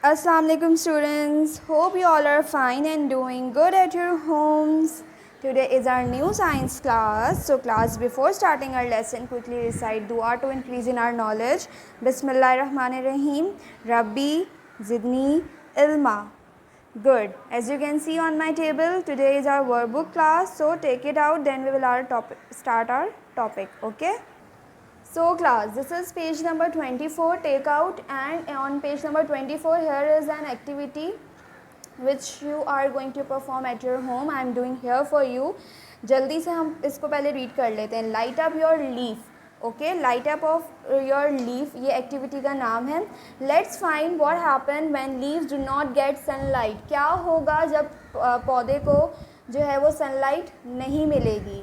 Assalamu alaikum students. Hope you all are fine and doing good at your homes. Today is our new science class. So class, before starting our lesson, quickly recite dua to increase in our knowledge. Bismillahirrahmanirrahim. Rabbi zidni ilma. Good. As you can see on my table, today is our workbook class. So take it out, then we will start our topic. Okay. So class, this is page number 24, take out, and on page number 24 here is an activity which you are going to perform at your home. I am doing here for you. जल्दी से हम इसको पहले read कर लेते हैं. Light up your leaf. Okay, light up of your leaf, ये activity का नाम है. Let's find what happen when leaves do not gate sunlight. क्या होगा जब पौधे को जो है वो सनलाइट नहीं मिलेगी.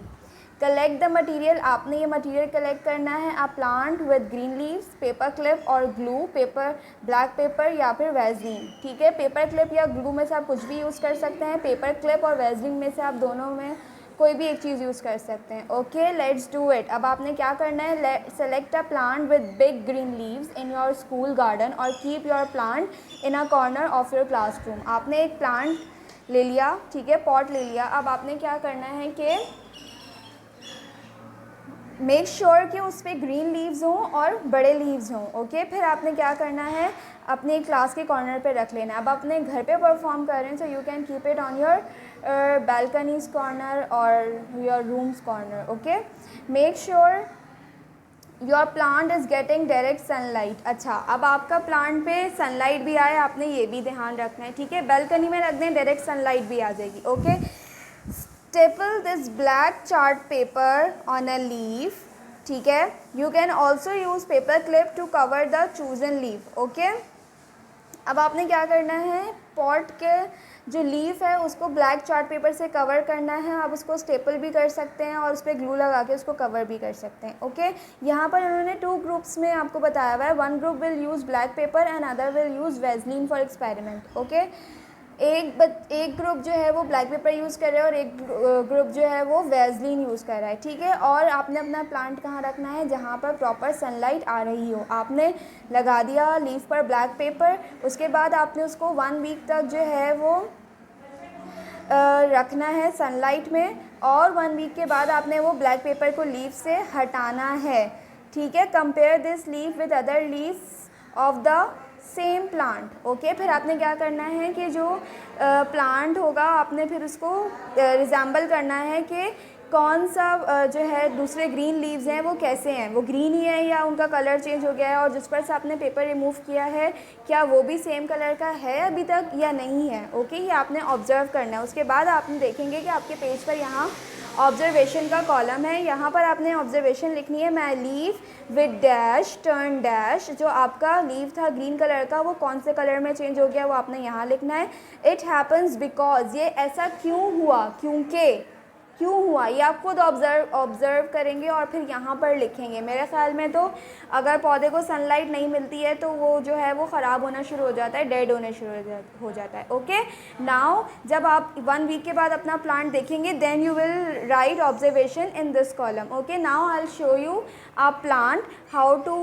कलेक्ट द मटीरियल, आपने ये मटीरियल कलेक्ट करना है. अ plant with green leaves, paper clip और ग्लू, पेपर ब्लैक पेपर या फिर वैसलीन. ठीक है, पेपर क्लिप या ग्लू में से आप कुछ भी यूज़ कर सकते हैं. पेपर क्लिप और वैसलीन में से आप दोनों में कोई भी एक चीज़ यूज़ कर सकते हैं. Okay, let's do it. अब आपने क्या करना है, select a plant with big green leaves in your school garden और keep your plant in a corner of your classroom. आपने एक प्लांट ले लिया, ठीक है, पॉट ले लिया. अब आपने क्या करना है कि मेक श्योर कि उस पर ग्रीन लीव्स हों और बड़े लीव्स हों. ओके, फिर आपने क्या करना है, अपने क्लास के कॉर्नर पे रख लेना. अब अपने घर पे परफॉर्म कर रहे हैं, so you can keep it on your balcony's corner और your rooms corner. Okay, make sure your plant is getting direct sunlight. अच्छा, अब आपका प्लांट पे सनलाइट भी आए, आपने ये भी ध्यान रखना है. ठीक है, बालकनी में रख दें, डायरेक्ट सनलाइट भी आ जाएगी. Okay, staple this black chart paper on a leaf. ठीक है, you can also use paper clip to cover the chosen leaf. Okay, अब आपने क्या करना है, पॉट के जो लीफ है उसको ब्लैक चार्ट पेपर से कवर करना है. आप उसको स्टेपल भी कर सकते हैं और उस पर ग्लू लगा के उसको कवर भी कर सकते हैं. ओके, यहाँ पर उन्होंने 2 ग्रुप्स में आपको बताया हुआ है. One group will use black pepper and other will use Vaseline for experiment. Okay, एक ग्रुप जो है वो ब्लैक पेपर यूज़ कर रहा है और एक ग्रुप जो है वो वैसलीन यूज़ कर रहा है. ठीक है, और आपने अपना प्लांट कहाँ रखना है, जहाँ पर प्रॉपर सनलाइट आ रही हो. आपने लगा दिया लीफ पर ब्लैक पेपर, उसके बाद आपने उसको 1 वीक तक जो है वो रखना है सनलाइट में, और 1 वीक के बाद आपने वो ब्लैक पेपर को लीफ से हटाना है. ठीक है, compare this leaf with other leaf of the same plant. Okay, फिर आपने क्या करना है कि जो प्लांट होगा आपने फिर उसको रिजेंबल करना है कि कौन सा जो है दूसरे ग्रीन लीव्स हैं वो कैसे हैं, वो ग्रीन ही है या उनका कलर चेंज हो गया है, और जिस पर से आपने पेपर रिमूव किया है क्या वो भी सेम कलर का है अभी तक या नहीं है. ओके, ये आपने ऑब्जर्व करना है. उसके बाद आपने देखेंगे कि आपके पेज पर यहाँ ऑब्जर्वेशन का कॉलम है. यहाँ पर आपने ऑब्जर्वेशन लिखनी है, my leaf with dash turn dash. जो आपका लीव था ग्रीन कलर का वो कौन से कलर में चेंज हो गया वो आपने यहाँ लिखना है. इट हैपन्स बिकॉज, ये ऐसा क्यों हुआ, क्यों हुआ, ये आप खुद ऑब्ज़र्व करेंगे और फिर यहाँ पर लिखेंगे. मेरे ख्याल में तो अगर पौधे को सनलाइट नहीं मिलती है तो वो जो है वो ख़राब होना शुरू हो जाता है, डेड होने शुरू हो जाता है. ओके, नाउ जब आप 1 वीक के बाद अपना प्लांट देखेंगे then you will write observation in this column. Okay, now I will show you a plant, how to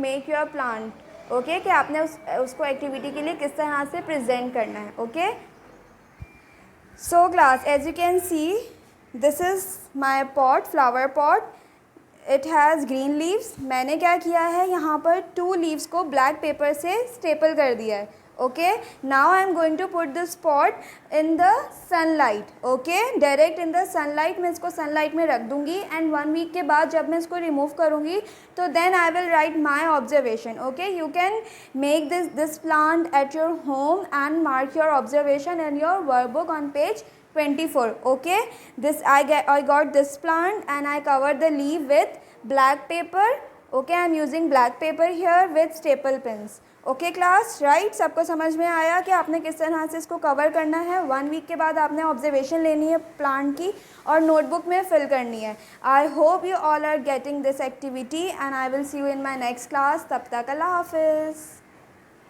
make your plant. Okay, कि आपने उसको एक्टिविटी के लिए किस तरह से प्रेजेंट करना है. Okay, so class, as you can see this is my pot, flower pot. It has green leaves. मैंने क्या किया है, यहाँ पर 2 लीव्स को ब्लैक पेपर से स्टेपल कर दिया है. Okay, now I am going to put this pot in the sunlight. Okay, direct in the sunlight. मैं इसको सनलाइट में रख दूँगी एंड 1 वीक के बाद जब मैं इसको रिमूव करूँगी तो then I will write my observation. Okay, you can make this plant at your home and mark your observation in your workbook on page 24. Okay, this I got this plant and I covered the leaf with black paper. Okay, I am using black paper here with staple pins. Okay class, right, सबको समझ में आया कि आपने किस तरह से इसको कवर करना है. 1 वीक के बाद आपने ऑब्जर्वेशन लेनी है प्लांट की और नोटबुक में फिल करनी है. I hope you all are getting this activity and I will see you in my next class. तब तक अल्लाह हाफिज़.